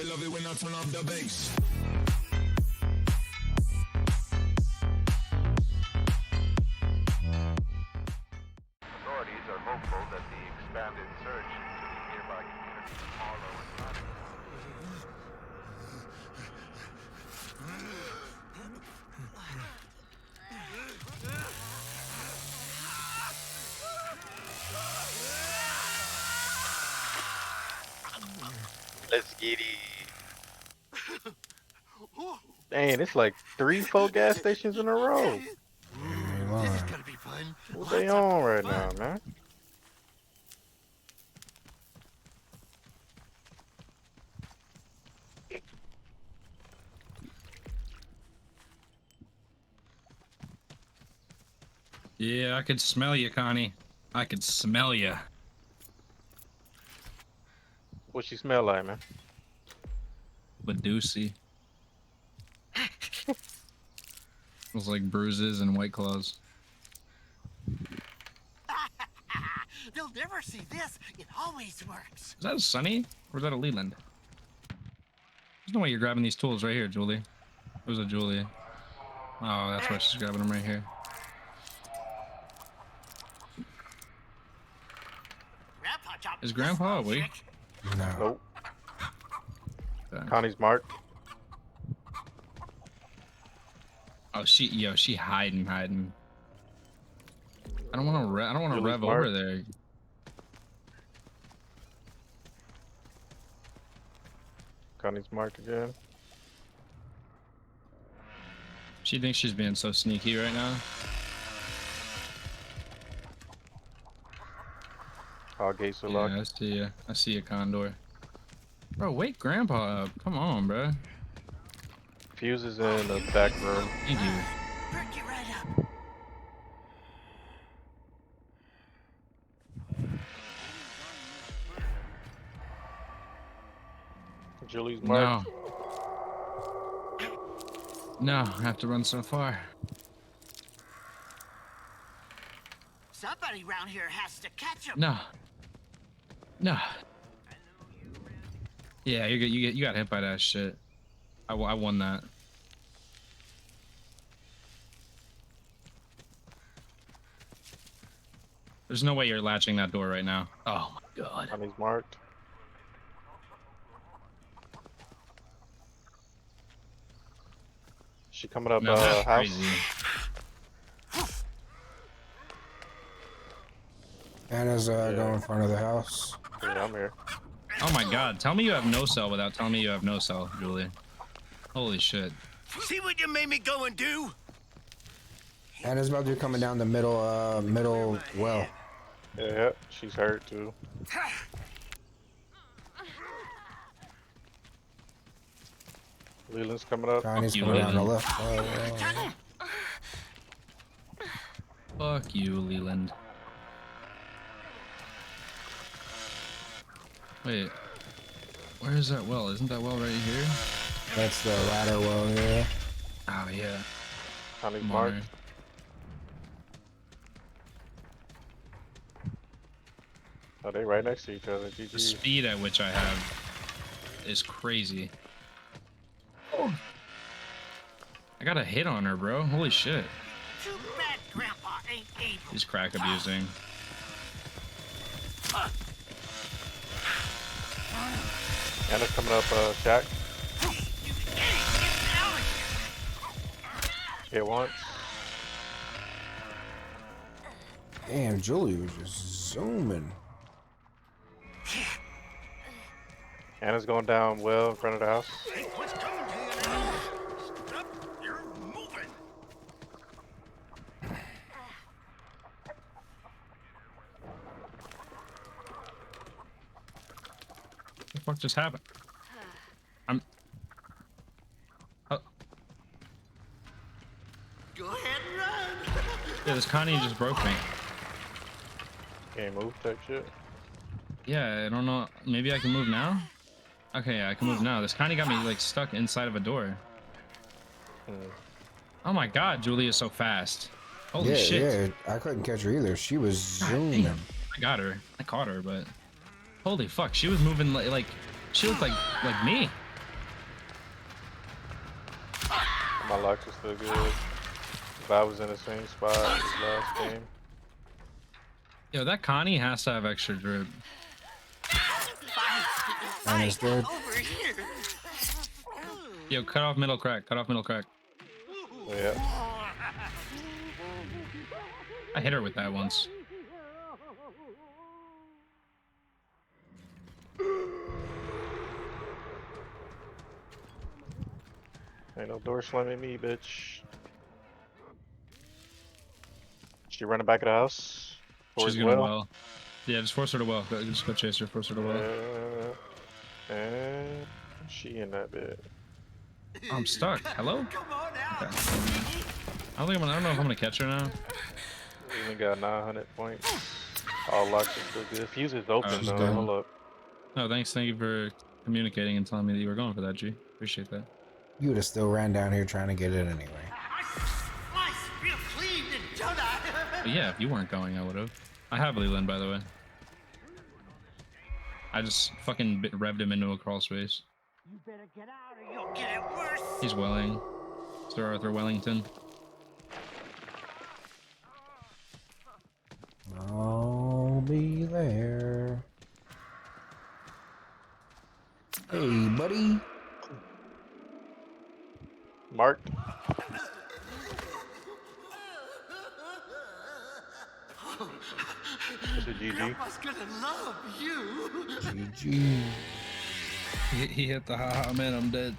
They love it when I turn off the bass. Authorities are hopeful that the expanded search into the nearby communities of Harlow and Massacre. Let's get it. Dang, it's like 3-4 gas stations in a row. This is gonna be fun. What they on right now, man? Yeah, I could smell you, Connie. I could smell you. What she smell like, man? Badusi. Smells like bruises and white claws. They'll never see this. It always works. Is that a Sunny or is that a Leland? There's no way you're grabbing these tools right here, Julie. Where's a Julie? Oh, that's why she's grabbing them right here. Is Grandpa awake? No. Nope. Okay. Connie's marked. Oh, she hiding. I don't want to. I don't want to rev over there. Connie's marked again. She thinks she's being so sneaky right now. All gates are Yeah, locked. I see ya. I see a Condor. Bro, wake Grandpa up. Come on, bro. Fuse is in the back room. Thank you. Perk you right up. Julie's marked. No, I have to run so far. Somebody around here has to catch him. No. Yeah, you got hit by that shit. I won that. There's no way you're latching that door right now. Oh my god. Connie's marked. She coming up No, that's house. crazy. Anna's going in front of the house. Yeah, I'm here. Oh my god. Tell me you have no cell without telling me you have no cell, Julie. Holy shit. See what you made me go and do? Anna's about to be coming down the middle well. Yeah, she's hurt too. Leland's coming up. Connie's you, coming down the Leland. left. Fuck you, Leland. Wait. Where is that well? Isn't that well right here? That's the ladder well here. Oh yeah. Connie's Come on, marked. man. Oh, they right next to each other. The GG. speed at which I have is crazy. Oh. I got a hit on her, bro. Holy shit. Too bad Grandpa ain't able. He's crack abusing. Anna's coming up, Jack. Hit once. Damn, Julie was just zooming. Anna's going down well in front of the house. What's coming to you now? Stop, you're moving. What the fuck just happened? Oh, Go ahead and run. yeah, this Connie just broke me. Can't move type shit. Yeah, I don't know. Maybe I can move now? Okay, yeah, I can move now. This Connie got me like stuck inside of a door. Oh my god, Julie is so fast. Holy Yeah, shit. yeah. I couldn't catch her either. She was God zooming. damn. I got her. I caught her, but holy fuck, she was moving like she looked like me. My locks are still good. If I was in the same spot as last game. Yo, that Connie has to have extra drip. Understood. Over here. Yo, cut off middle crack. Cut off middle crack. Yeah. I hit her with that once. Ain't no door slamming me, bitch. She running back of the house. She's gonna well. Yeah, just force her to well. Just go chase her. Force her to well. And she in that bit. I'm stuck. Hello? Come on out. Okay. I don't know if I'm gonna catch her now. We even got 900 points. All locks are still good. Fuse is open she's though. dead. Hold up. No, thanks. Thank you for communicating and telling me that you were going for that, G. Appreciate that. You would have still ran down here trying to get it anyway. I slice real clean, don't I? But yeah, if you weren't going, I would have. I have Leland, by the way. I just fucking revved him into a crawl space. You better get out or you'll get it worse. He's welling. Sir Arthur Wellington. I'll be there. Hey, buddy. Marked. Is it GG? Grandpa's gonna love you. GG. He hit the haha man, I'm dead.